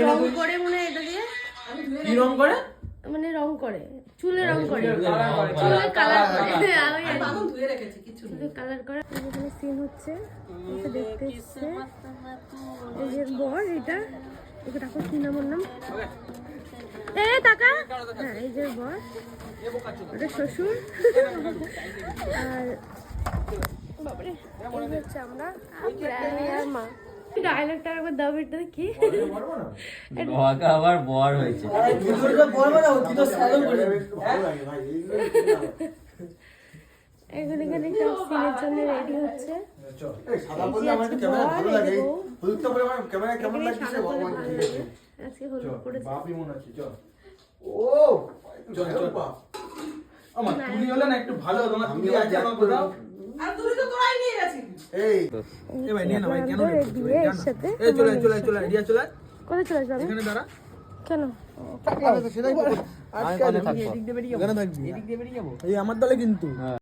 রং করে মনে হয় এটা দিয়ে। কি রং করে? মানে রং করে, চুলে রং করে, চুলে কালার করে। আমি বাবু ধুয়ে রেখেছি কিছু চুলে কালার করে। এখানে সিন হচ্ছে, ওকে দেখতে এসছে। এই যে বর, এটা ওকে টাকা কি নাম ওর নাম? এ টাকা। হ্যাঁ এই যে বর, ওটা শ্বশুর। আর বাবারে এই হচ্ছে আমরা আর মা। ডায়লগটা একবার দাও এটা কি? বাবা আবার বর হয়েছে। এখন এখানে সব সিনের জন্য রেডি হচ্ছে। আজকে হলুদ পড়েছে। তুমি হলে না একটু ভালো হতো না, তুমি আজ আমার কোথাও আর তুই তো তোরাই নিয়ে গেছিস এই ভাই নিয়ে না ভাই, কেন একসাথে চলে আইডিয়া চলে কোথায় চলে যাবে? এখানে দাঁড়া। কেন সেটাই এদিক দিয়ে বেরিয়ে যাবো, এদিক দিয়ে বেরিয়ে যাবো, এই আমার দলে কিন্তু।